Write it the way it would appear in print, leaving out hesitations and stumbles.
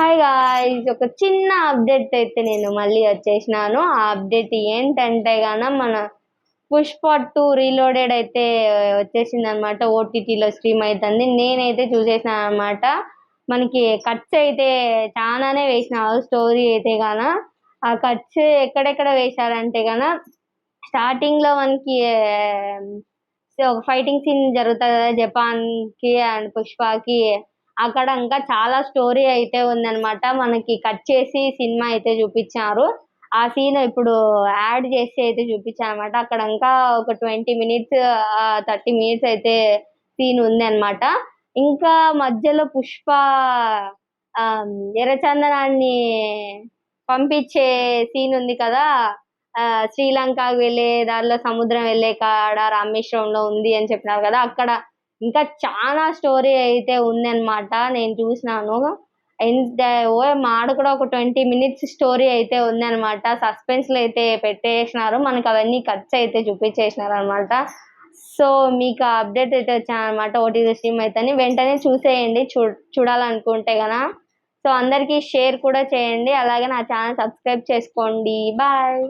Hi guys, ఒక చిన్న update అయితే నేను మళ్ళీ వచ్చేసినాను. ఆ అప్డేట్ ఏంటంటే మన పుష్ప 2 రీలోడెడ్ అయితే వచ్చేసింది అనమాట. ఓటీటీలో స్ట్రీమ్ అవుతుంది. నేనైతే చూసేసాను అనమాట. మనకి కట్స్ అయితే చాలానే వేసినారు. స్టోరీ అయితే ఆ కట్స్ ఎక్కడెక్కడ వేశారంటే స్టార్టింగ్ లో మనకి ఒక ఫైటింగ్ సీన్ జరుగుతుంది కదా, జపాన్ కి అండ్ పుష్పకి. అక్కడ ఇంకా చాలా స్టోరీ అయితే ఉందన్నమాట. మనకి కట్ చేసి సినిమా అయితే చూపించారు. ఆ సీన్ ఇప్పుడు యాడ్ చేసి అయితే చూపించారు అనమాట. అక్కడ ఇంకా ఒక 20 మినిట్స్ 30 మినిట్స్ అయితే సీన్ ఉంది అనమాట. ఇంకా మధ్యలో పుష్ప ఎర్రచందనాన్ని పంపించే సీన్ ఉంది కదా. శ్రీలంకకి వెళ్ళే దారిలో సముద్రం వెళ్ళే కాడ రామేశ్వరంలో ఉంది అని చెప్పినారు కదా. అక్కడ ఇంకా చాలా స్టోరీ అయితే ఉంది అనమాట. నేను చూసినాను. ఎంత మాడ కూడా ఒక 20 మినిట్స్ స్టోరీ అయితే ఉంది అనమాట. సస్పెన్స్ లో అయితే పెట్టేసినారు. మనకి అవన్నీ కట్స్ అయితే చూపించేసినారు అనమాట. సో మీకు అప్డేట్ అయితే వచ్చానమాట. ఓటీటీ స్ట్రీమ్ అయితే వెంటనే చూసేయండి, చూడాలనుకుంటే సో అందరికీ షేర్ కూడా చేయండి. అలాగే నా ఛానల్ సబ్స్క్రైబ్ చేసుకోండి. బాయ్.